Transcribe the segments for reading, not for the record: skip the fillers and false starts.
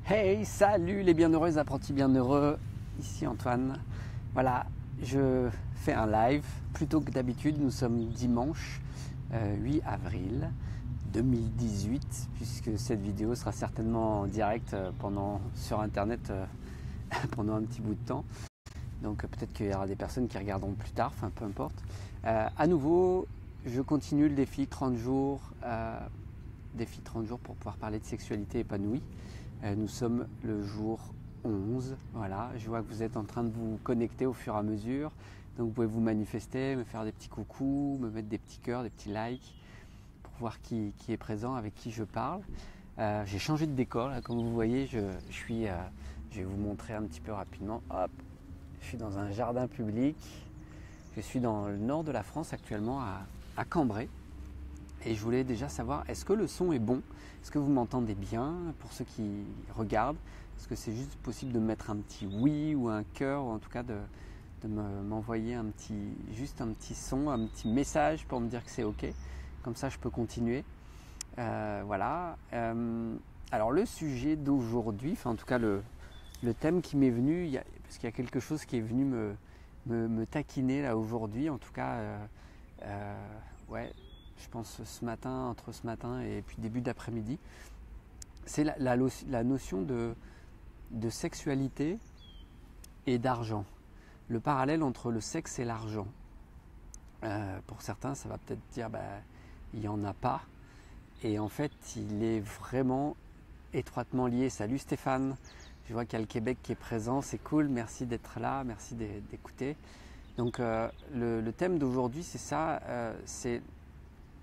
Hey, salut les bienheureuses, apprentis bienheureux, ici Antoine. Voilà, je fais un live plutôt que d'habitude. Nous sommes dimanche 8 avril 2018, puisque cette vidéo sera certainement en direct sur internet pendant un petit bout de temps. Donc peut-être qu'il y aura des personnes qui regarderont plus tard, enfin peu importe. À nouveau, je continue le défi 30 jours, défi 30 jours pour pouvoir parler de sexualité épanouie. Nous sommes le jour 11, voilà, je vois que vous êtes en train de vous connecter au fur et à mesure, donc vous pouvez vous manifester, me faire des petits coucous, me mettre des petits cœurs, des petits likes, pour voir qui est présent, avec qui je parle. J'ai changé de décor, là, comme vous voyez, je vais vous montrer un petit peu rapidement. Hop, je suis dans un jardin public, je suis dans le nord de la France actuellement, à Cambrai. Et je voulais déjà savoir, est-ce que le son est bon? Est-ce que vous m'entendez bien pour ceux qui regardent? Est-ce que c'est juste possible de mettre un petit oui ou un cœur, ou en tout cas de m'envoyer juste un petit son, un petit message pour me dire que c'est OK? Comme ça, je peux continuer. Voilà. Alors, le sujet d'aujourd'hui, enfin en tout cas le thème qui m'est venu, parce qu'il y a quelque chose qui est venu me taquiner là aujourd'hui, en tout cas, ouais. Je pense entre ce matin et puis début d'après-midi, c'est la notion de sexualité et d'argent. Le parallèle entre le sexe et l'argent. Pour certains, ça va peut-être dire il n'y en a pas. Et en fait, il est vraiment étroitement lié. Salut Stéphane, je vois qu'il y a le Québec qui est présent, c'est cool, merci d'être là, merci d'écouter. Donc le thème d'aujourd'hui, c'est ça,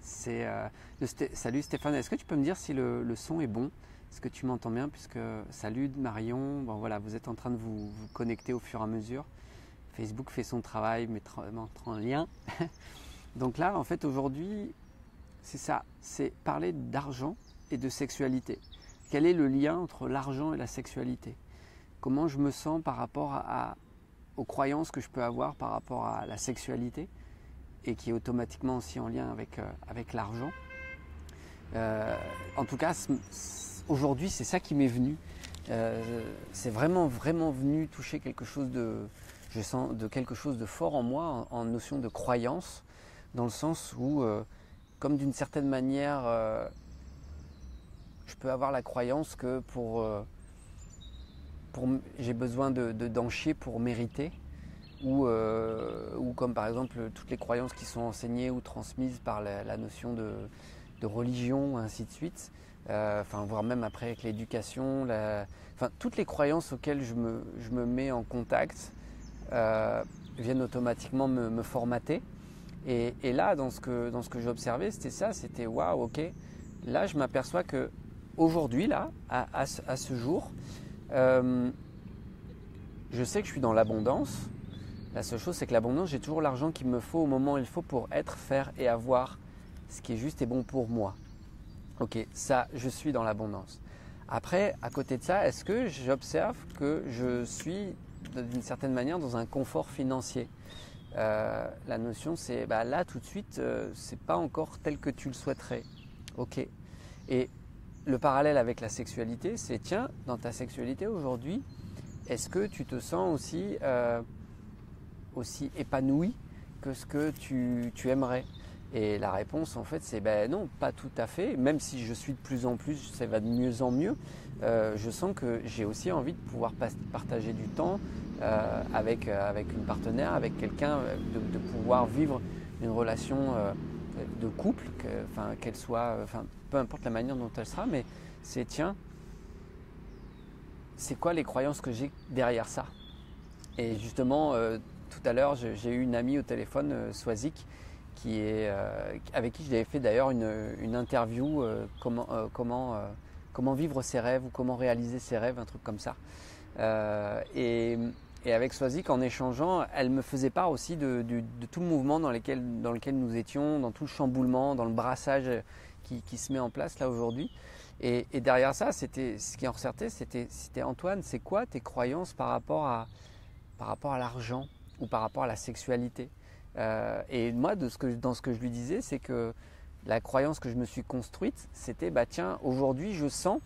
salut Stéphane, est-ce que tu peux me dire si le son est bon? Est-ce que tu m'entends bien? Puisque salut Marion, bon voilà, vous êtes en train de vous connecter au fur et à mesure. Facebook fait son travail, mettre en lien. Donc là, en fait, aujourd'hui, c'est ça, c'est parler d'argent et de sexualité. Quel est le lien entre l'argent et la sexualité? Comment je me sens par rapport aux croyances que je peux avoir par rapport à la sexualité, et qui est automatiquement aussi en lien avec l'argent. En tout cas, aujourd'hui, c'est ça qui m'est venu. C'est vraiment venu toucher quelque chose je sens quelque chose de fort en moi, en notion de croyance, dans le sens où, comme d'une certaine manière, je peux avoir la croyance que j'ai besoin d'en chier pour mériter. Ou comme par exemple toutes les croyances qui sont enseignées ou transmises par la notion de religion, ainsi de suite, voire même après avec l'éducation, toutes les croyances auxquelles je me mets en contact viennent automatiquement me formater. Et là, dans ce que j'observais, c'était waouh, ok. Là, je m'aperçois que aujourd'hui, là, à ce jour, je sais que je suis dans l'abondance. La seule chose, c'est que l'abondance, j'ai toujours l'argent qu'il me faut au moment où il faut pour être, faire et avoir ce qui est juste et bon pour moi. Ok, ça, je suis dans l'abondance. Après, à côté de ça, est-ce que j'observe que je suis d'une certaine manière dans un confort financier? La notion, c'est là tout de suite, c'est pas encore tel que tu le souhaiterais. Ok. Et le parallèle avec la sexualité, c'est tiens, dans ta sexualité aujourd'hui, est-ce que tu te sens aussi épanoui que ce que tu aimerais? Et la réponse, en fait, c'est non, pas tout à fait. Même si je suis de plus en plus, ça va de mieux en mieux, je sens que j'ai aussi envie de pouvoir partager du temps avec une partenaire, avec quelqu'un, de pouvoir vivre une relation de couple, qu'elle soit, peu importe la manière dont elle sera, mais c'est tiens, c'est quoi les croyances que j'ai derrière ça? Et justement, tout à l'heure, j'ai eu une amie au téléphone, Swazik, avec qui j'avais fait d'ailleurs une interview, comment vivre ses rêves ou comment réaliser ses rêves, un truc comme ça. Et avec Swazik, en échangeant, elle me faisait part aussi de tout le mouvement dans lequel nous étions, dans tout le chamboulement, dans le brassage qui se met en place là aujourd'hui. Et derrière ça, ce qui en ressortait, c'était Antoine, c'est quoi tes croyances par rapport à l'argent ou par rapport à la sexualité? Et moi, dans ce que je lui disais, c'est que la croyance que je me suis construite, c'était tiens, aujourd'hui je sens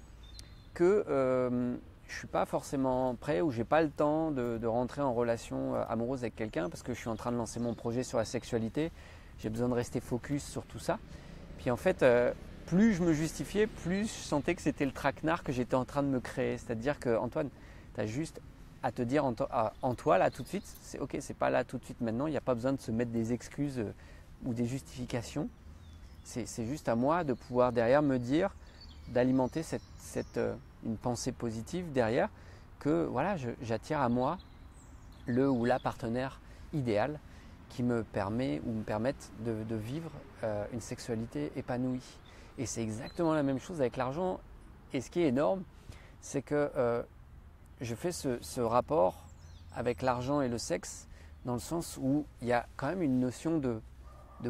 que je ne suis pas forcément prêt ou je n'ai pas le temps de rentrer en relation amoureuse avec quelqu'un parce que je suis en train de lancer mon projet sur la sexualité. J'ai besoin de rester focus sur tout ça. Puis en fait, plus je me justifiais, plus je sentais que c'était le traquenard que j'étais en train de me créer. C'est-à-dire que Antoine, tu as juste à te dire en toi là tout de suite, c'est ok, c'est pas là tout de suite maintenant, il n'y a pas besoin de se mettre des excuses ou des justifications. C'est juste à moi de pouvoir derrière me dire, d'alimenter une pensée positive derrière, que voilà, j'attire à moi le ou la partenaire idéal qui me permet ou me permette de vivre une sexualité épanouie. Et c'est exactement la même chose avec l'argent. Et ce qui est énorme, c'est que je fais ce rapport avec l'argent et le sexe dans le sens où il y a quand même une notion de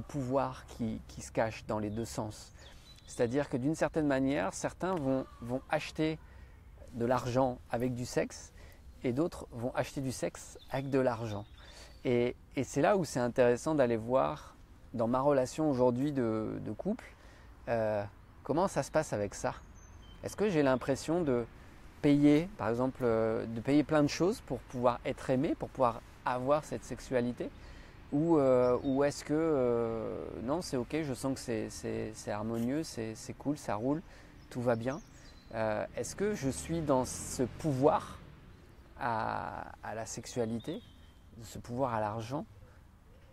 pouvoir qui se cache dans les deux sens. C'est-à-dire que d'une certaine manière, certains vont acheter de l'argent avec du sexe et d'autres vont acheter du sexe avec de l'argent. Et c'est là où c'est intéressant d'aller voir dans ma relation aujourd'hui de couple, comment ça se passe avec ça. Est-ce que j'ai l'impression de payer, par exemple, de payer plein de choses pour pouvoir être aimé, pour pouvoir avoir cette sexualité ? Ou est-ce que non, c'est ok, je sens que c'est harmonieux, c'est cool, ça roule, tout va bien. Est-ce que je suis dans ce pouvoir à la sexualité, ce pouvoir à l'argent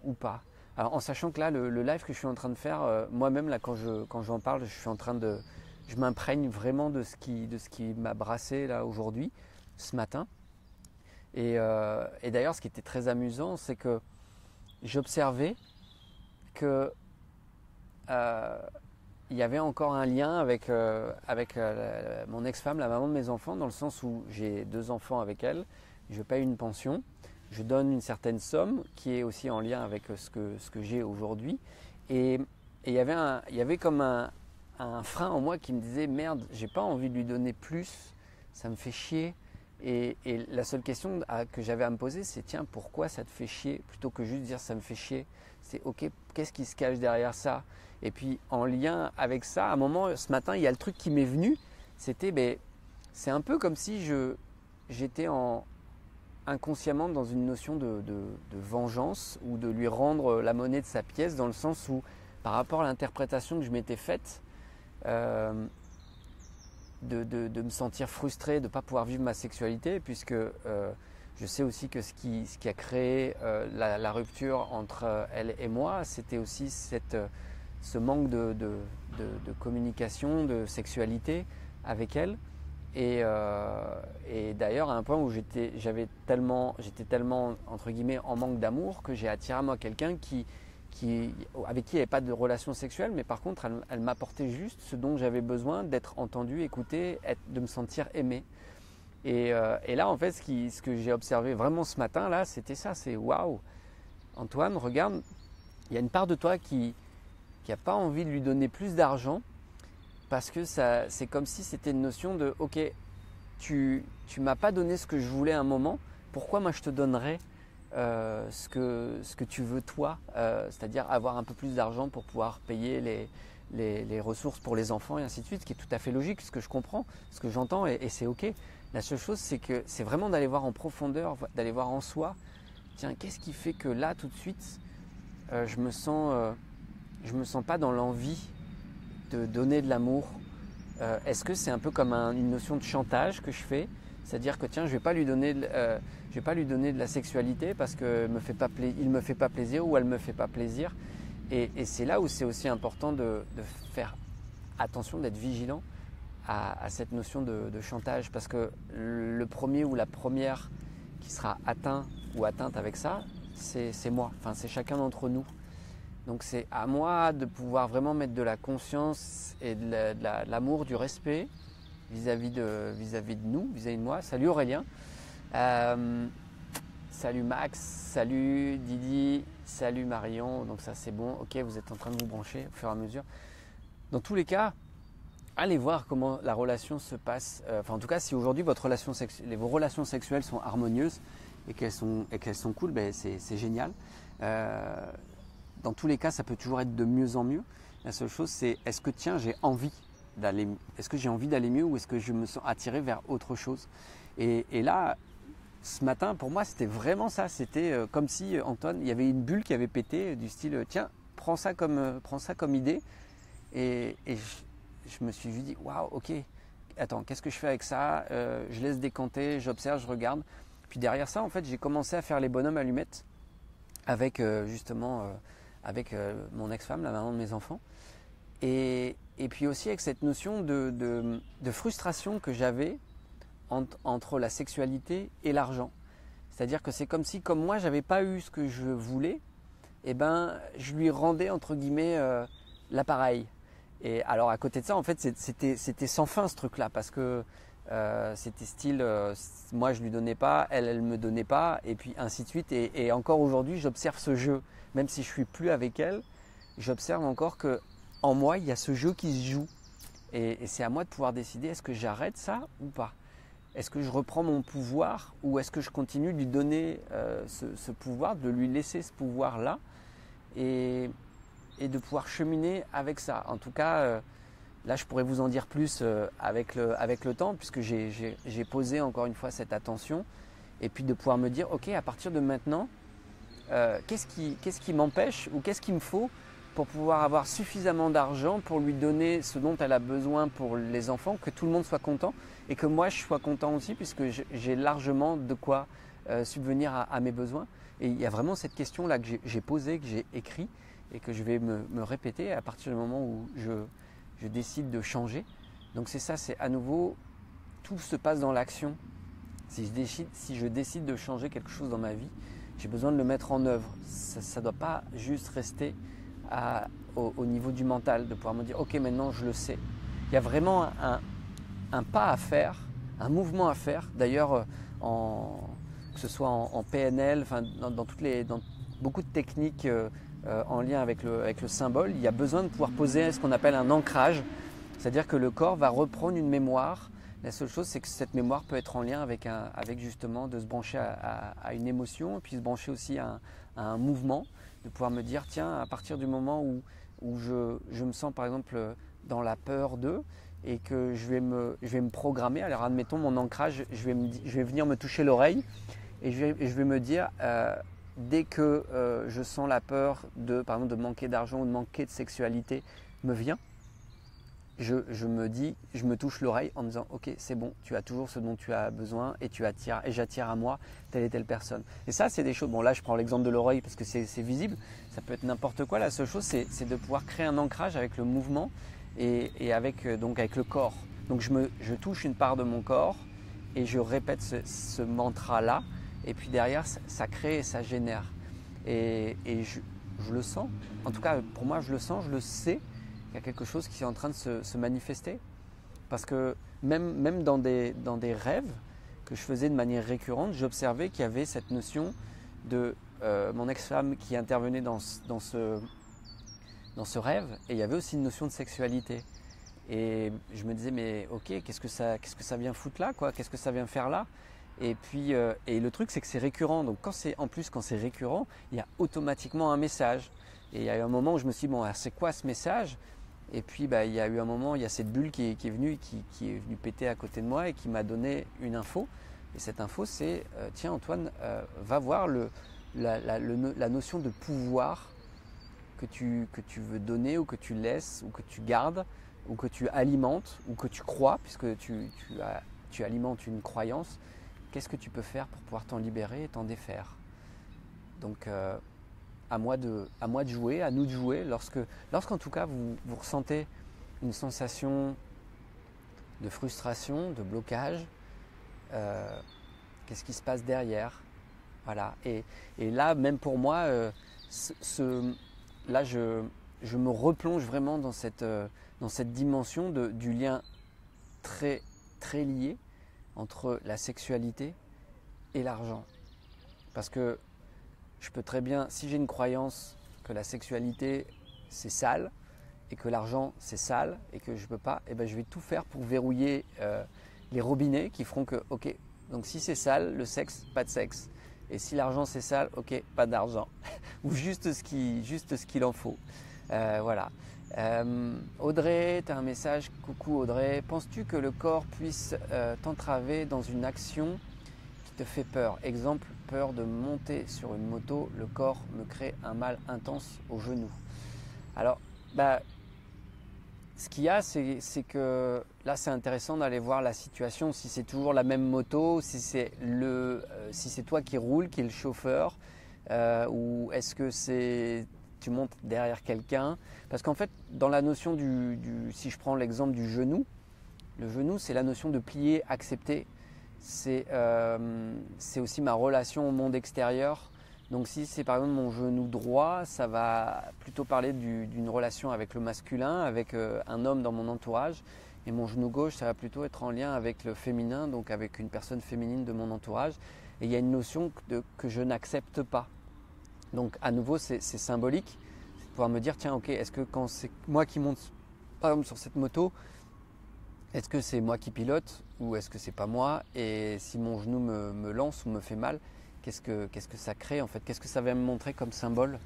ou pas? Alors en sachant que là, le live que je suis en train de faire, moi-même là quand j'en parle, je m'imprègne vraiment de ce qui m'a brassé là aujourd'hui, ce matin. Et d'ailleurs, ce qui était très amusant, c'est que j'observais que il y avait encore un lien avec mon ex-femme, la maman de mes enfants, dans le sens où j'ai 2 enfants avec elle, je paye une pension, je donne une certaine somme qui est aussi en lien avec ce que j'ai aujourd'hui. Et il y avait comme un frein en moi qui me disait merde, j'ai pas envie de lui donner plus, ça me fait chier. Et la seule question que j'avais à me poser, c'est tiens, pourquoi ça te fait chier? Plutôt que juste dire ça me fait chier, c'est ok, qu'est-ce qui se cache derrière ça? Et puis en lien avec ça, à un moment, ce matin, il y a le truc qui m'est venu, c'était, c'est un peu comme si j'étais inconsciemment dans une notion de vengeance ou de lui rendre la monnaie de sa pièce, dans le sens où par rapport à l'interprétation que je m'étais faite, de me sentir frustré de ne pas pouvoir vivre ma sexualité, puisque je sais aussi que ce qui a créé la rupture entre elle et moi, c'était aussi ce manque de communication, de sexualité avec elle. Et d'ailleurs à un point où j'étais tellement entre guillemets en manque d'amour que j'ai attiré à moi quelqu'un avec qui il n'y avait pas de relation sexuelle, mais par contre elle m'apportait juste ce dont j'avais besoin, d'être entendu, écouté, de me sentir aimé. Et là en fait ce que j'ai observé vraiment ce matin là, c'était ça, c'est waouh, Antoine, regarde, il y a une part de toi qui n'a pas envie de lui donner plus d'argent, parce que c'est comme si c'était une notion de ok, tu m'as pas donné ce que je voulais à un moment, pourquoi moi je te donnerais ce que tu veux toi, c'est-à-dire avoir un peu plus d'argent pour pouvoir payer les ressources pour les enfants et ainsi de suite, ce qui est tout à fait logique, ce que je comprends, ce que j'entends et c'est ok. La seule chose, c'est que c'est vraiment d'aller voir en profondeur, d'aller voir en soi, tiens, qu'est-ce qui fait que là tout de suite je me sens pas dans l'envie de donner de l'amour. Est-ce que c'est un peu comme une notion de chantage que je fais, c'est-à-dire que tiens, je vais pas lui donner de la sexualité parce qu'il me fait pas plaisir ou elle me fait pas plaisir. Et c'est là où c'est aussi important de faire attention, d'être vigilant à cette notion de chantage, parce que le premier ou la première qui sera atteint ou atteinte avec ça, c'est moi, enfin c'est chacun d'entre nous. Donc c'est à moi de pouvoir vraiment mettre de la conscience et de l'amour, du respect vis-à-vis de nous, vis-à-vis de moi. Salut Aurélien, salut Max, salut Didi, salut Marion, donc ça c'est bon, ok, vous êtes en train de vous brancher au fur et à mesure. Dans tous les cas, allez voir comment la relation se passe, enfin en tout cas si aujourd'hui vos relations sexuelles sont harmonieuses et qu'elles sont cool, ben c'est génial. Dans tous les cas, ça peut toujours être de mieux en mieux. La seule chose, c'est est-ce que tiens, j'ai envie est-ce que j'ai envie d'aller mieux ou est-ce que je me sens attiré vers autre chose. Et là, ce matin, pour moi, c'était vraiment ça. C'était comme si, Antoine, il y avait une bulle qui avait pété du style, tiens, prends ça comme idée. Et je me suis dit, waouh, ok, attends, qu'est-ce que je fais avec ça? Je laisse décanter, j'observe, je regarde. Puis derrière ça, en fait, j'ai commencé à faire les bonhommes allumettes avec justement avec mon ex-femme, la maman de mes enfants. Et puis aussi avec cette notion de frustration que j'avais entre la sexualité et l'argent. C'est-à-dire que c'est comme si, comme moi, j'avais pas eu ce que je voulais, et ben, je lui rendais entre guillemets l'appareil. Et alors à côté de ça, en fait, c'était sans fin ce truc-là, parce que c'était style, moi je lui donnais pas, elle me donnait pas, et puis ainsi de suite. Et encore aujourd'hui, j'observe ce jeu, même si je suis plus avec elle, j'observe encore que en moi, il y a ce jeu qui se joue. Et c'est à moi de pouvoir décider, est-ce que j'arrête ça ou pas? Est-ce que je reprends mon pouvoir ou est-ce que je continue de lui donner ce pouvoir, de lui laisser ce pouvoir-là et de pouvoir cheminer avec ça. En tout cas, là, je pourrais vous en dire plus avec le temps, puisque j'ai posé encore une fois cette attention, et puis de pouvoir me dire, ok, à partir de maintenant, qu'est-ce qui m'empêche ou qu'est-ce qu'il me faut pour pouvoir avoir suffisamment d'argent pour lui donner ce dont elle a besoin pour les enfants, que tout le monde soit content et que moi je sois content aussi, puisque j'ai largement de quoi subvenir à mes besoins. Et il y a vraiment cette question-là que j'ai posée, que j'ai écrit et que je vais me répéter à partir du moment où je décide de changer. Donc c'est ça, c'est à nouveau, tout se passe dans l'action. Si je décide de changer quelque chose dans ma vie, j'ai besoin de le mettre en œuvre. Ça ne doit pas juste rester au niveau du mental, de pouvoir me dire ok, maintenant je le sais. Il y a vraiment un pas à faire, un mouvement à faire. D'ailleurs, que ce soit en PNL, enfin, dans beaucoup de techniques en lien avec le symbole, il y a besoin de pouvoir poser ce qu'on appelle un ancrage. C'est-à-dire que le corps va reprendre une mémoire. La seule chose, c'est que cette mémoire peut être en lien avec justement de se brancher à une émotion, et puis se brancher aussi à un mouvement, de pouvoir me dire, tiens, à partir du moment où je me sens par exemple dans la peur d'eux, et que je vais me programmer, alors admettons mon ancrage, je vais venir me toucher l'oreille, et je vais me dire, dès que je sens la peur par exemple, de manquer d'argent ou de manquer de sexualité me vient, je me touche l'oreille en me disant ok, c'est bon, tu as toujours ce dont tu as besoin et j'attire à moi telle et telle personne. Et ça, c'est des choses, bon là je prends l'exemple de l'oreille parce que c'est visible, ça peut être n'importe quoi. La seule chose, c'est de pouvoir créer un ancrage avec le mouvement et avec le corps. Donc je touche une part de mon corps et je répète ce mantra-là, et puis derrière ça crée et ça génère. Et je le sens, en tout cas pour moi je le sens, je le sais. Il y a quelque chose qui est en train de se manifester. Parce que même dans des rêves que je faisais de manière récurrente, j'observais qu'il y avait cette notion de mon ex-femme qui intervenait dans ce rêve, et il y avait aussi une notion de sexualité. Et je me disais, mais ok, qu'est-ce que ça vient foutre là, quoi? Qu'est-ce que ça vient faire là? Et puis, et le truc, c'est que c'est récurrent. Donc quand c'est récurrent, il y a automatiquement un message. Et il y a eu un moment où je me suis dit, bon, alors c'est quoi ce message? Et puis il y a eu un moment, il y a cette bulle qui est venue, qui est venue péter à côté de moi et qui m'a donné une info. Et cette info, c'est tiens Antoine, va voir la notion de pouvoir que tu veux donner, ou que tu laisses, ou que tu gardes, ou que tu alimentes, ou que tu crois, puisque tu alimentes une croyance. Qu'est-ce que tu peux faire pour pouvoir t'en libérer et t'en défaire? Donc à moi de jouer, à nous de jouer, lorsqu'en tout cas vous ressentez une sensation de frustration, de blocage, qu'est-ce qui se passe derrière? Voilà. Et là, même pour moi, là je me replonge vraiment dans cette dimension du lien très, très lié entre la sexualité et l'argent. Parce que je peux très bien, si j'ai une croyance que la sexualité c'est sale et que l'argent c'est sale et que je ne peux pas, eh ben je vais tout faire pour verrouiller les robinets qui feront que, ok, donc si c'est sale, le sexe, pas de sexe. Et si l'argent c'est sale, ok, pas d'argent. Ou juste ce qu'il en faut. Voilà. Audrey, tu as un message. Coucou Audrey. Penses-tu que le corps puisse t'entraver dans une action qui te fait peur? Exemple, peur de monter sur une moto, le corps me crée un mal intense au genou. Alors, ce qu'il y a, c'est que là, c'est intéressant d'aller voir la situation, si c'est toujours la même moto, si c'est toi qui roule, qui est le chauffeur, ou est-ce que tu montes derrière quelqu'un. Parce qu'en fait, dans la notion si je prends l'exemple du genou, le genou, c'est la notion de plier, accepter. C'est aussi ma relation au monde extérieur. Donc si c'est par exemple mon genou droit, ça va plutôt parler d'une relation avec le masculin, avec un homme dans mon entourage. Et mon genou gauche, ça va plutôt être en lien avec le féminin, donc avec une personne féminine de mon entourage. Et il y a une notion que je n'accepte pas. Donc à nouveau, c'est symbolique. C'est de pouvoir me dire, tiens, ok, est-ce que quand c'est moi qui monte par exemple sur cette moto, est-ce que c'est moi qui pilote ou est-ce que c'est pas moi? Et si mon genou me lance ou me fait mal, qu'est-ce que ça crée en fait? Qu'est-ce que ça va me montrer comme symbole?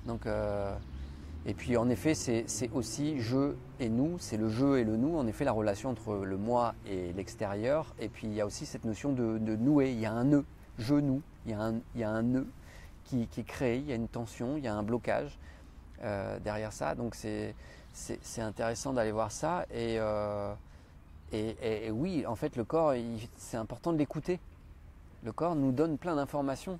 Donc, et puis en effet, c'est aussi je et nous, c'est le je et le nous, en effet la relation entre le moi et l'extérieur. Et puis il y a aussi cette notion de nouer, il y a un nœud, je-nous, il y a un nœud qui est créé, il y a une tension, il y a un blocage derrière ça. Donc c'est intéressant d'aller voir ça. Et oui, en fait le corps, c'est important de l'écouter. Le corps nous donne plein d'informations.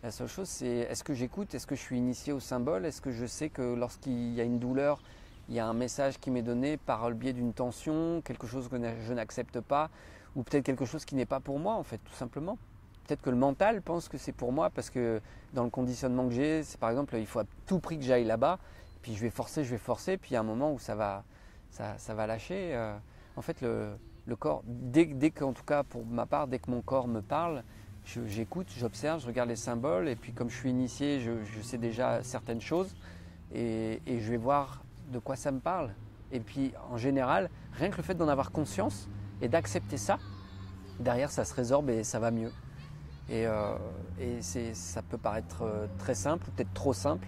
La seule chose, c'est est-ce que j'écoute? Est-ce que je suis initié au symbole? Est-ce que je sais que lorsqu'il y a une douleur, il y a un message qui m'est donné par le biais d'une tension, quelque chose que je n'accepte pas, ou peut-être quelque chose qui n'est pas pour moi, en fait, tout simplement. Peut-être que le mental pense que c'est pour moi, parce que dans le conditionnement que j'ai, c'est par exemple, il faut à tout prix que j'aille là-bas, puis je vais forcer, puis il y a un moment où ça va lâcher. En fait, le corps, dès qu'en tout cas pour ma part, dès que mon corps me parle, j'écoute, j'observe, je regarde les symboles et puis comme je suis initié, je sais déjà certaines choses et je vais voir de quoi ça me parle. Et puis en général, rien que le fait d'en avoir conscience et d'accepter ça, derrière ça se résorbe et ça va mieux. Et ça peut paraître très simple ou peut-être trop simple,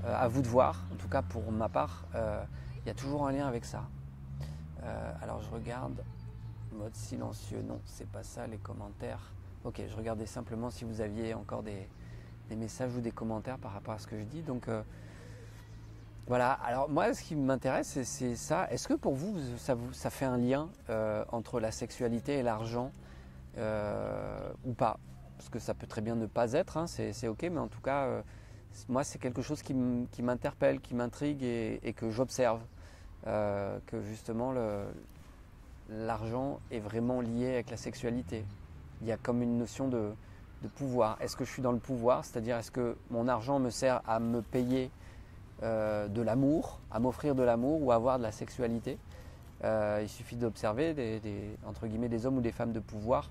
à vous de voir. En tout cas pour ma part, il y a toujours un lien avec ça. Alors je regarde, mode silencieux, non c'est pas ça les commentaires. Ok, je regardais simplement si vous aviez encore des messages ou des commentaires par rapport à ce que je dis. Donc voilà, alors moi ce qui m'intéresse c'est ça. Est-ce que pour vous ça fait un lien entre la sexualité et l'argent ou pas? Parce que ça peut très bien ne pas être, hein, c'est ok, mais en tout cas moi c'est quelque chose qui m'interpelle, qui m'intrigue et que j'observe. Que justement l'argent est vraiment lié avec la sexualité. Il y a comme une notion de pouvoir. Est-ce que je suis dans le pouvoir? C'est-à-dire est-ce que mon argent me sert à me payer de l'amour, à m'offrir de l'amour ou à avoir de la sexualité? Il suffit d'observer entre guillemets des hommes ou des femmes de pouvoir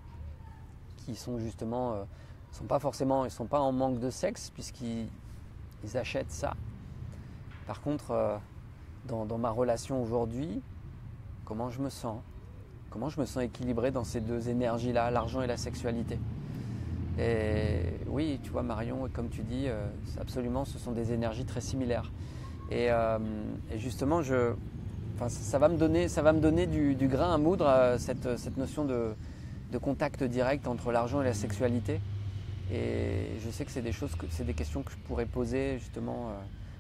qui sont justement, ils sont pas en manque de sexe puisqu'ils achètent ça. Par contre, dans ma relation aujourd'hui, comment je me sens équilibré dans ces deux énergies-là, l'argent et la sexualité. Et oui, tu vois Marion, comme tu dis, absolument, ce sont des énergies très similaires. Et justement, ça va me donner du grain à moudre, cette notion de contact direct entre l'argent et la sexualité. Et je sais que c'est des questions que je pourrais poser justement,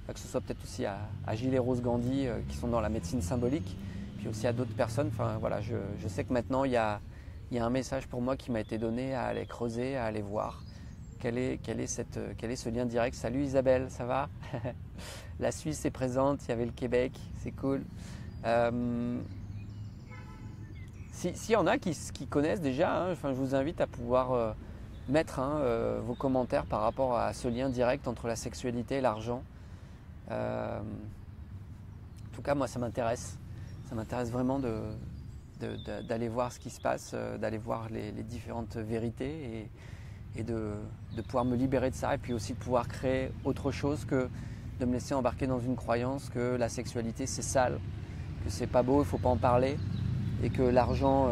que ce soit peut-être aussi à Gilles et Rose Gandhi qui sont dans la médecine symbolique, puis aussi à d'autres personnes. Enfin voilà, je sais que maintenant il y a un message pour moi qui m'a été donné à aller creuser, à aller voir quel est ce lien direct. Salut Isabelle, ça va? La Suisse est présente, il y avait le Québec, c'est cool. S'il y en a qui connaissent déjà, hein, je vous invite à pouvoir mettre vos commentaires par rapport à ce lien direct entre la sexualité et l'argent. En tout cas, moi, ça m'intéresse. Ça m'intéresse vraiment d'aller voir ce qui se passe, d'aller voir les différentes vérités et de pouvoir me libérer de ça et puis aussi de pouvoir créer autre chose que de me laisser embarquer dans une croyance que la sexualité c'est sale, que c'est pas beau, il faut pas en parler et que l'argent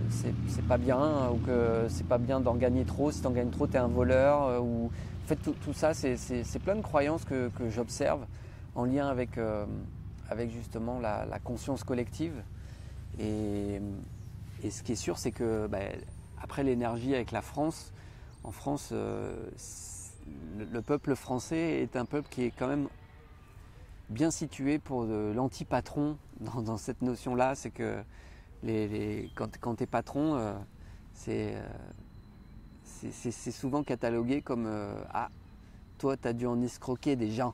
c'est pas bien ou que c'est pas bien d'en gagner trop, si t'en gagnes trop t'es un voleur ou en fait tout ça c'est plein de croyances que j'observe en lien avec avec justement la conscience collective. Et ce qui est sûr, c'est que après l'énergie avec la France, en France, le peuple français est un peuple qui est quand même bien situé pour l'anti-patron dans cette notion-là. C'est que quand tu es patron, c'est souvent catalogué comme ah, toi, tu as dû en escroquer des gens.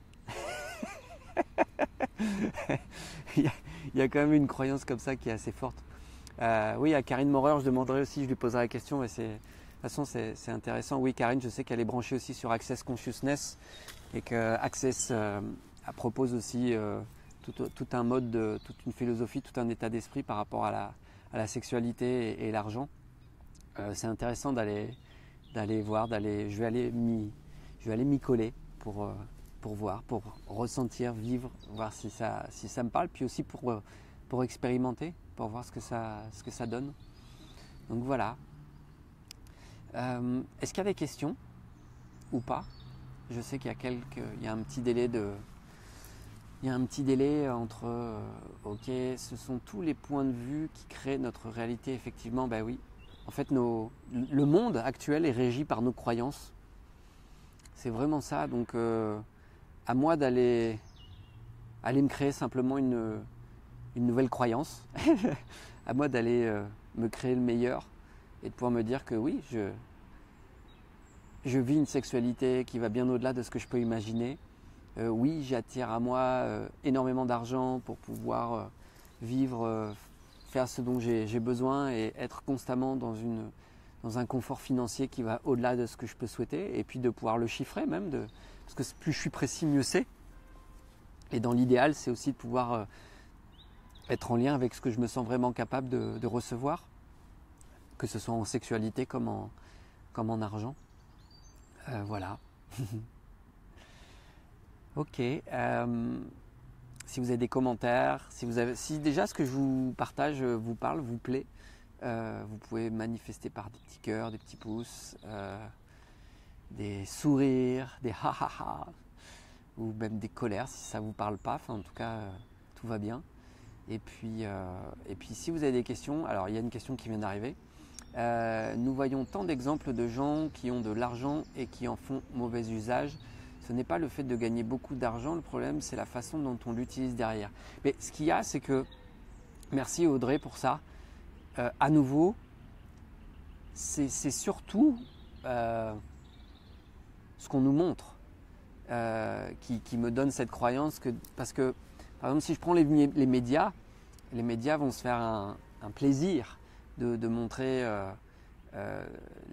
il y a quand même une croyance comme ça qui est assez forte. Oui, à Karine Maurer, je demanderai aussi, je lui poserai la question. Mais de toute façon, c'est intéressant. Oui, Karine, je sais qu'elle est branchée aussi sur Access Consciousness et que Access propose aussi tout un mode, toute une philosophie, tout un état d'esprit par rapport à la sexualité et l'argent. C'est intéressant d'aller voir, je vais aller m'y coller pour voir, pour ressentir, vivre, voir si ça me parle, puis aussi pour expérimenter, pour voir ce que ça donne. Donc voilà. Est-ce qu'il y a des questions ou pas? Je sais qu'il y a un petit délai entre ok, ce sont tous les points de vue qui créent notre réalité. Effectivement, ben oui. En fait, le monde actuel est régi par nos croyances. C'est vraiment ça. Donc, à moi d'aller me créer simplement une nouvelle croyance. À moi d'aller me créer le meilleur et de pouvoir me dire que oui, je vis une sexualité qui va bien au-delà de ce que je peux imaginer. Oui, j'attire à moi énormément d'argent pour pouvoir vivre, faire ce dont j'ai besoin et être constamment dans un confort financier qui va au-delà de ce que je peux souhaiter, et puis de pouvoir le chiffrer même, parce que plus je suis précis, mieux c'est. Et dans l'idéal, c'est aussi de pouvoir être en lien avec ce que je me sens vraiment capable de recevoir, que ce soit en sexualité comme en argent. Voilà. Ok. Si vous avez des commentaires, si déjà ce que je vous partage vous parle, vous plaît, vous pouvez manifester par des petits cœurs, des petits pouces, des sourires, des ha ha ha, ou même des colères si ça ne vous parle pas. Enfin, en tout cas, tout va bien. Et puis si vous avez des questions, alors il y a une question qui vient d'arriver. Nous voyons tant d'exemples de gens qui ont de l'argent et qui en font mauvais usage. Ce n'est pas le fait de gagner beaucoup d'argent, le problème c'est la façon dont on l'utilise derrière. Mais ce qu'il y a, c'est que, merci Audrey pour ça, à nouveau, c'est surtout ce qu'on nous montre qui me donne cette croyance parce que, par exemple, si je prends les médias vont se faire un plaisir de montrer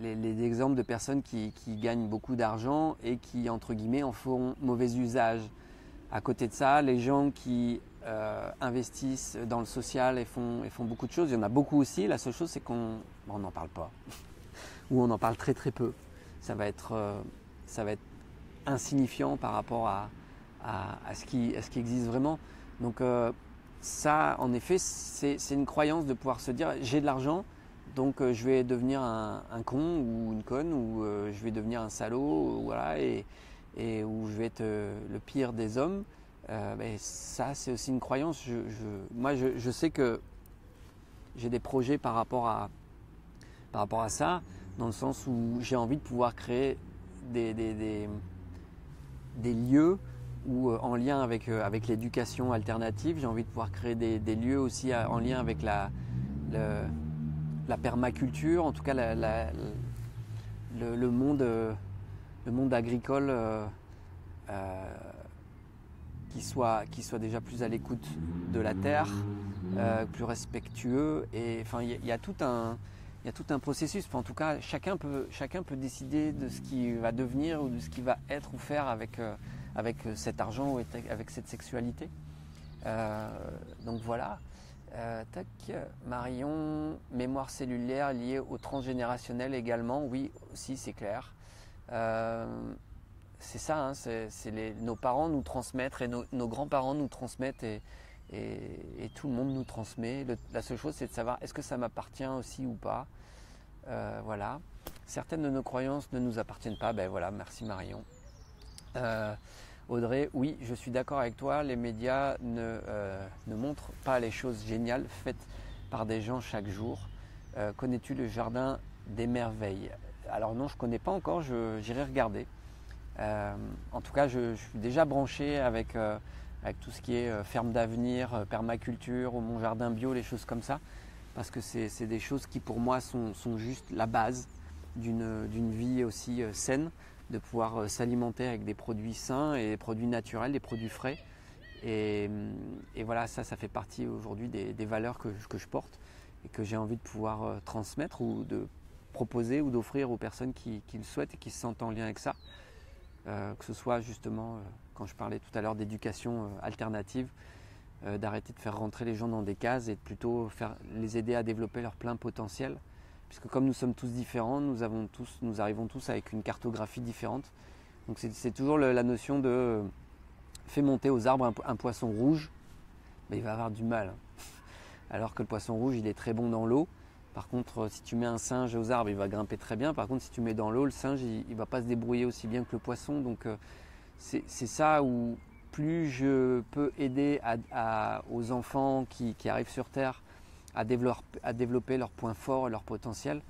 les exemples de personnes qui gagnent beaucoup d'argent et qui, entre guillemets, en font mauvais usage. À côté de ça, les gens qui investissent dans le social et font beaucoup de choses, il y en a beaucoup aussi. La seule chose, c'est qu'on n'en parle pas. Ou on en parle très très peu. Ça va être insignifiant par rapport à ce qui existe vraiment. Donc ça, en effet, c'est une croyance de pouvoir se dire j'ai de l'argent, donc je vais devenir un con ou une conne, ou je vais devenir un salaud, voilà, et où je vais être le pire des hommes. Ça, c'est aussi une croyance. Moi, je sais que j'ai des projets par rapport à ça, dans le sens où j'ai envie de pouvoir créer des lieux où, en lien avec l'éducation alternative, j'ai envie de pouvoir créer des lieux aussi en lien avec la permaculture, en tout cas le monde agricole qui soit déjà plus à l'écoute de la terre, plus respectueux. Et enfin, il y a tout un processus. Enfin, en tout cas, chacun peut décider de ce qui va devenir ou de ce qui va être ou faire avec cet argent ou avec cette sexualité. Donc voilà. Tac, Marion, mémoire cellulaire liée au transgénérationnel également, oui, aussi c'est clair. C'est ça, hein, nos parents nous transmettent et nos grands-parents nous transmettent et tout le monde nous transmet. La seule chose, c'est de savoir est-ce que ça m'appartient aussi ou pas. Voilà. Certaines de nos croyances ne nous appartiennent pas. Ben voilà, merci Marion. Audrey, oui, je suis d'accord avec toi, les médias ne montrent pas les choses géniales faites par des gens chaque jour. Connais-tu le jardin des merveilles? Alors non, je ne connais pas encore, j'irai regarder. En tout cas, je suis déjà branché avec tout ce qui est ferme d'avenir, permaculture, ou mon jardin bio, les choses comme ça. Parce que c'est des choses qui pour moi sont juste la base d'une vie aussi saine, de pouvoir s'alimenter avec des produits sains et des produits naturels, des produits frais. Et voilà, ça fait partie aujourd'hui des valeurs que je porte et que j'ai envie de pouvoir transmettre ou de proposer ou d'offrir aux personnes qui le souhaitent et qui se sentent en lien avec ça. Que ce soit justement, quand je parlais tout à l'heure d'éducation alternative, d'arrêter de faire rentrer les gens dans des cases et de plutôt les aider à développer leur plein potentiel. Puisque comme nous sommes tous différents, nous arrivons tous avec une cartographie différente. Donc c'est toujours la notion de fais monter aux arbres un poisson rouge, mais il va avoir du mal. Alors que le poisson rouge, il est très bon dans l'eau. Par contre, si tu mets un singe aux arbres, il va grimper très bien. Par contre, si tu mets dans l'eau, le singe, il ne va pas se débrouiller aussi bien que le poisson. Donc c'est ça où plus je peux aider aux enfants qui arrivent sur Terre à développer leurs points forts et leur potentiel,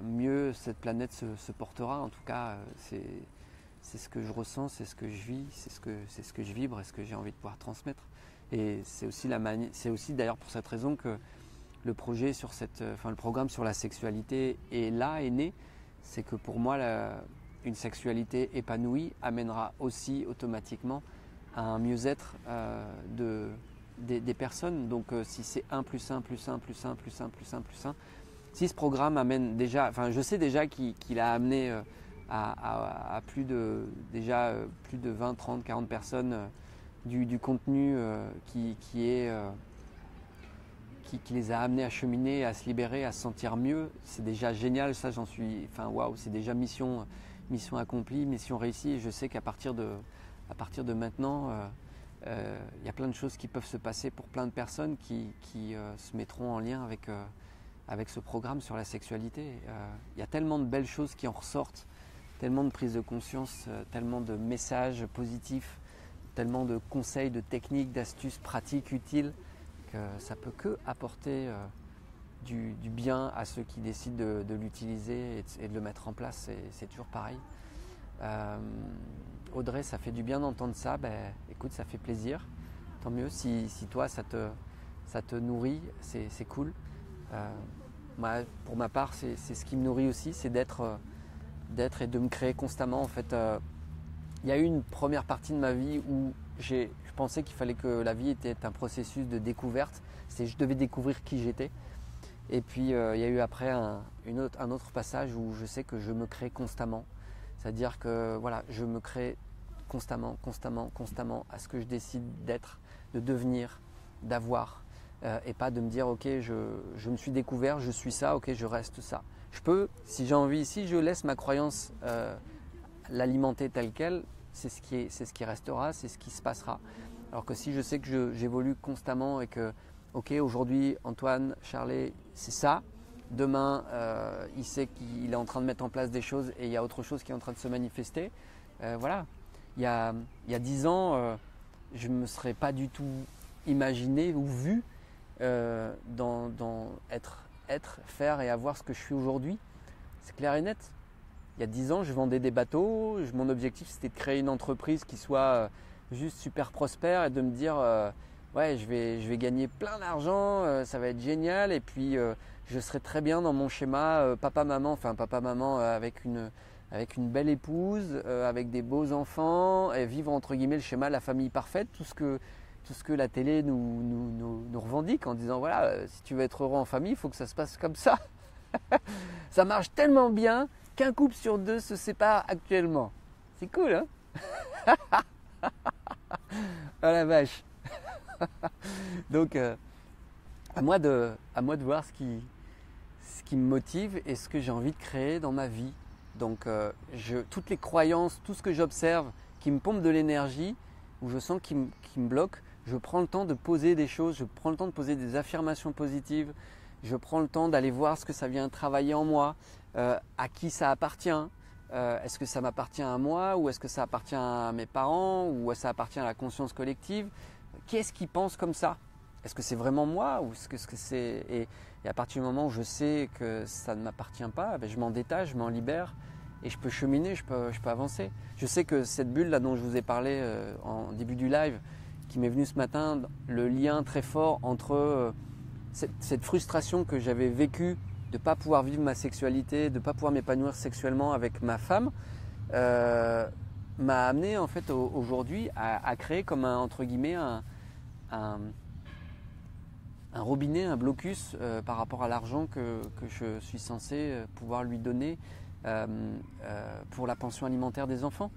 mieux cette planète se portera. En tout cas, c'est ce que je ressens, c'est ce que je vis, c'est ce que je vibre et ce que j'ai envie de pouvoir transmettre. Et c'est aussi d'ailleurs pour cette raison que le projet le programme sur la sexualité est né. C'est que pour moi, une sexualité épanouie amènera aussi automatiquement à un mieux-être des personnes. Donc si c'est 1 plus 1 plus 1 plus 1 plus 1 plus 1 plus 1, si ce programme amène déjà, enfin je sais déjà qu'il a amené à plus de 20, 30, 40 personnes du contenu qui les a amenés à cheminer, à se libérer, à se sentir mieux. C'est déjà génial, ça j'en suis, waouh, c'est déjà mission accomplie, mission réussie. Et je sais qu'à partir de maintenant, il y a plein de choses qui peuvent se passer pour plein de personnes qui se mettront en lien avec ce programme sur la sexualité. Il y a tellement de belles choses qui en ressortent, tellement de prises de conscience, tellement de messages positifs, tellement de conseils, de techniques, d'astuces pratiques, utiles, que ça peut que apporter du bien à ceux qui décident de l'utiliser et de le mettre en place. C'est toujours pareil. Audrey, ça fait du bien d'entendre ça. Écoute, ça fait plaisir. Tant mieux si toi, ça te nourrit, c'est cool. Moi, pour ma part, c'est ce qui me nourrit aussi, c'est d'être et de me créer constamment. En fait, il y a eu une première partie de ma vie où je pensais qu'il fallait que la vie était un processus de découverte. Je devais découvrir qui j'étais. Et puis, il y a eu après un autre passage où je sais que je me crée constamment. C'est-à-dire que voilà, je me crée constamment à ce que je décide d'être, de devenir, d'avoir. Et pas de me dire ok, je me suis découvert, je suis ça, ok, je reste ça. Je peux, si j'ai envie, si je laisse ma croyance l'alimenter telle qu'elle, c'est ce qui restera, c'est ce qui se passera. Alors que si je sais que j'évolue constamment et que ok, aujourd'hui Antoine, Charlet, c'est ça. Demain, il sait qu'il est en train de mettre en place des choses et il y a autre chose qui est en train de se manifester. Voilà. Il y a 10 ans, je ne me serais pas du tout imaginé ou vu dans être, faire et avoir ce que je suis aujourd'hui. C'est clair et net. Il y a 10 ans, je vendais des bateaux. Mon objectif, c'était de créer une entreprise qui soit juste super prospère et de me dire ouais, je vais gagner plein d'argent, ça va être génial. Et puis, je serai très bien dans mon schéma papa-maman avec une belle épouse, avec des beaux enfants, et vivre entre guillemets le schéma de la famille parfaite, tout ce que la télé nous revendique en disant voilà, si tu veux être heureux en famille, il faut que ça se passe comme ça. Ça marche tellement bien qu'un couple sur 2 se sépare actuellement. C'est cool, hein? Oh la vache. Donc à moi de voir ce qui me motive et ce que j'ai envie de créer dans ma vie. Donc toutes les croyances, tout ce que j'observe qui me pompe de l'énergie, où je sens qui me bloque, je prends le temps de poser des choses, je prends le temps de poser des affirmations positives, je prends le temps d'aller voir ce que ça vient travailler en moi, à qui ça appartient, Est-ce que ça m'appartient à moi ou est-ce que ça appartient à mes parents ou ça appartient à la conscience collective? Qui est-ce qui pense comme ça? Est-ce que c'est vraiment moi ou est-ce que c'est… Et à partir du moment où je sais que ça ne m'appartient pas, ben je m'en détache, je m'en libère et je peux cheminer, je peux avancer. Je sais que cette bulle là dont je vous ai parlé en début du live, qui m'est venue ce matin, le lien très fort entre cette frustration que j'avais vécue de ne pas pouvoir vivre ma sexualité, de ne pas pouvoir m'épanouir sexuellement avec ma femme, m'a amené en fait aujourd'hui à créer comme entre guillemets un robinet, un blocus par rapport à l'argent que je suis censé pouvoir lui donner pour la pension alimentaire des enfants.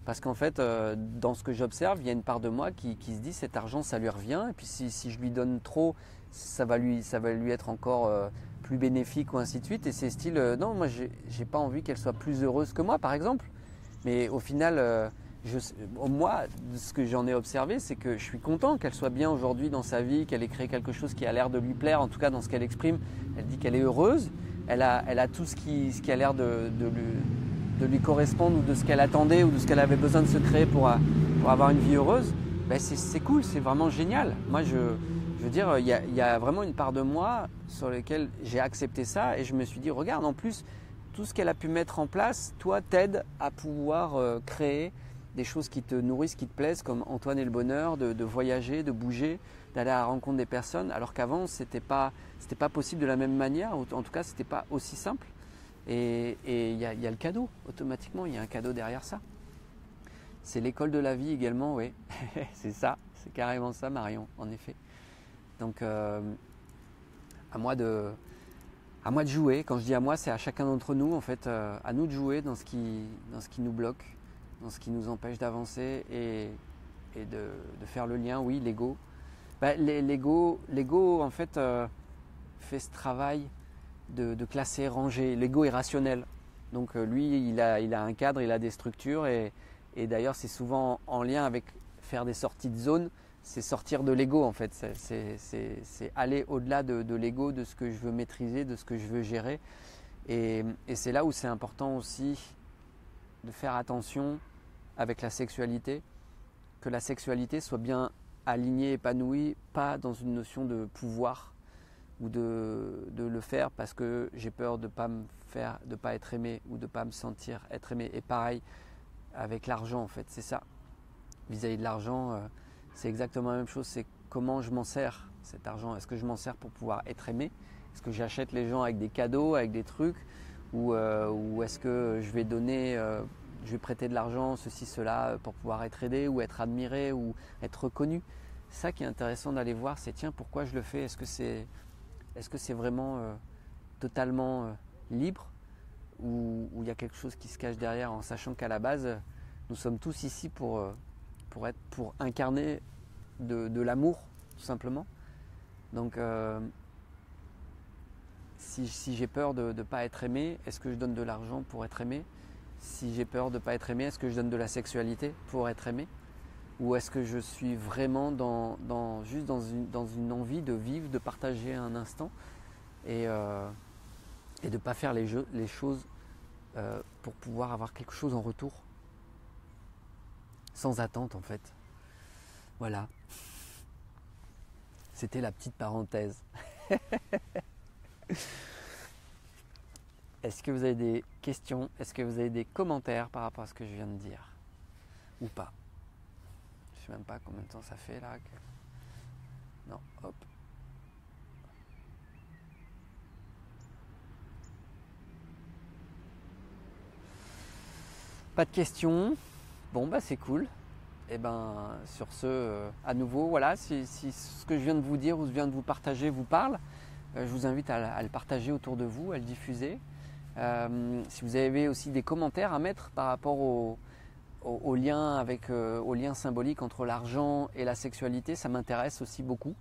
Parce qu'en fait, dans ce que j'observe, il y a une part de moi qui se dit cet argent, ça lui revient. Et puis si je lui donne trop, ça va lui être encore plus bénéfique ou ainsi de suite. Et c'est style, non, moi, j'ai pas envie qu'elle soit plus heureuse que moi, par exemple. Mais au final, moi, ce que j'en ai observé, c'est que je suis content qu'elle soit bien aujourd'hui dans sa vie, qu'elle ait créé quelque chose qui a l'air de lui plaire, en tout cas dans ce qu'elle exprime. Elle dit qu'elle est heureuse. Elle a tout ce qui a l'air de lui correspondre ou de ce qu'elle attendait ou de ce qu'elle avait besoin de se créer pour avoir une vie heureuse. Ben c'est cool, c'est vraiment génial. Moi, je veux dire, il y a vraiment une part de moi sur laquelle j'ai accepté ça et je me suis dit, regarde, en plus, tout ce qu'elle a pu mettre en place, toi, t'aide à pouvoir créer des choses qui te nourrissent, qui te plaisent, comme Antoine et le bonheur, de voyager, de bouger, d'aller à la rencontre des personnes, alors qu'avant, c'était pas possible de la même manière, ou en tout cas, c'était pas aussi simple. Et il y a le cadeau, automatiquement, il y a un cadeau derrière ça. C'est l'école de la vie également, oui. C'est ça, c'est carrément ça, Marion, en effet. Donc, à moi de jouer. Quand je dis à moi, c'est à chacun d'entre nous, en fait, à nous de jouer dans ce qui nous bloque, dans ce qui nous empêche d'avancer et de faire le lien, oui, l'ego. L'ego, en fait, fait ce travail de classer, ranger. L'ego est rationnel. Donc lui, il a un cadre, il a des structures et d'ailleurs, c'est souvent en lien avec faire des sorties de zone. C'est sortir de l'ego en fait. C'est aller au-delà de l'ego, de ce que je veux maîtriser, de ce que je veux gérer. Et c'est là où c'est important aussi de faire attention avec la sexualité, que la sexualité soit bien alignée, épanouie, pas dans une notion de pouvoir ou de le faire parce que j'ai peur de ne pas être aimé ou de ne pas me sentir être aimé. Et pareil avec l'argent en fait, c'est ça. Vis-à-vis de l'argent, c'est exactement la même chose, c'est comment je m'en sers cet argent. Est-ce que je m'en sers pour pouvoir être aimé? Est-ce que j'achète les gens avec des cadeaux, avec des trucs? Ou est-ce que je vais donner, je vais prêter de l'argent, ceci, cela, pour pouvoir être aidé ou être admiré ou être reconnu? C'est ça qui est intéressant d'aller voir, c'est tiens, pourquoi je le fais? Est-ce que c'est vraiment totalement libre ou il y a quelque chose qui se cache derrière en sachant qu'à la base, nous sommes tous ici pour incarner de l'amour, tout simplement. Donc, si j'ai peur de ne pas être aimé, est-ce que je donne de l'argent pour être aimé? Si j'ai peur de ne pas être aimé, est-ce que je donne de la sexualité pour être aimé? Ou est-ce que je suis vraiment juste dans une envie de vivre, de partager un instant et de ne pas faire les choses pour pouvoir avoir quelque chose en retour? Sans attente en fait. Voilà. C'était la petite parenthèse. Est-ce que vous avez des questions? Est-ce que vous avez des commentaires par rapport à ce que je viens de dire? Ou pas? Je ne sais même pas combien de temps ça fait là. Non, hop. Pas de questions? Bon bah c'est cool. Et ben sur ce, à nouveau, voilà, si ce que je viens de vous dire ou ce que je viens de vous partager vous parle, je vous invite à le partager autour de vous, à le diffuser. Si vous avez aussi des commentaires à mettre par rapport au lien symbolique entre l'argent et la sexualité, ça m'intéresse aussi beaucoup.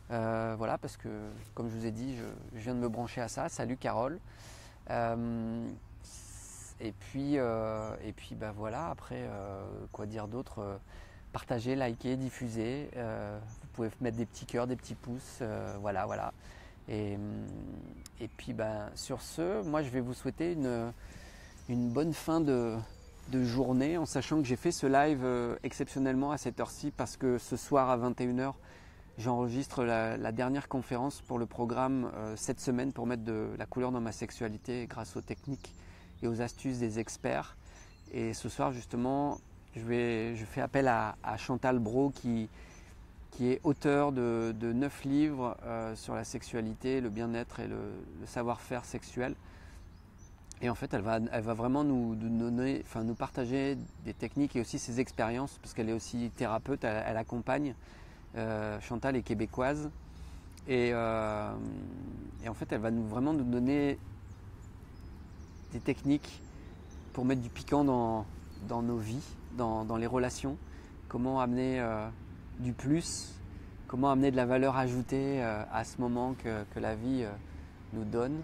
Voilà, parce que comme je vous ai dit, je viens de me brancher à ça. Salut Carole. Et puis bah voilà, après, quoi dire d'autre? Partagez, likez, diffusez. Vous pouvez mettre des petits cœurs, des petits pouces. Voilà. Et puis ben, sur ce, moi je vais vous souhaiter une bonne fin de journée en sachant que j'ai fait ce live exceptionnellement à cette heure-ci parce que ce soir à 21h, j'enregistre la dernière conférence pour le programme cette semaine pour mettre de la couleur dans ma sexualité grâce aux techniques et aux astuces des experts. Et ce soir justement, je fais appel à Chantal Braud qui est auteur de 9 livres sur la sexualité, le bien-être et le savoir-faire sexuel. Et en fait, elle va vraiment nous partager des techniques et aussi ses expériences, parce qu'elle est aussi thérapeute, elle accompagne. Chantal est québécoise. Et en fait, elle va vraiment nous donner des techniques pour mettre du piquant dans nos vies, dans les relations. Comment amener du plus, comment amener de la valeur ajoutée à ce moment que la vie nous donne.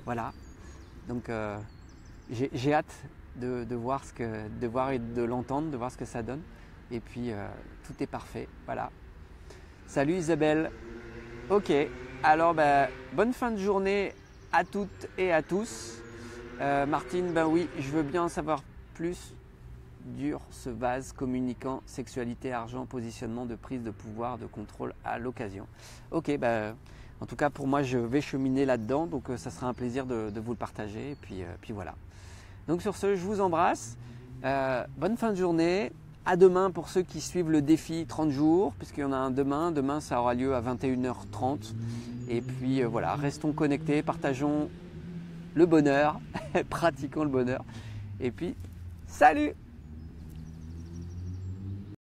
Voilà, donc j'ai hâte de voir et de l'entendre, de voir ce que ça donne. Et puis tout est parfait, voilà. Salut Isabelle. Ok, alors bonne fin de journée à toutes et à tous. Martine, ben oui, je veux bien en savoir plus. Dur ce vase communicant, sexualité, argent, positionnement de prise de pouvoir, de contrôle à l'occasion. Ok, en tout cas pour moi je vais cheminer là-dedans, donc ça sera un plaisir de vous le partager. Et puis voilà. Donc sur ce, je vous embrasse. Bonne fin de journée. À demain pour ceux qui suivent le défi 30 jours, puisqu'il y en a un demain. Demain ça aura lieu à 21h30. Et puis voilà, restons connectés, partageons le bonheur, pratiquons le bonheur. Et puis, salut!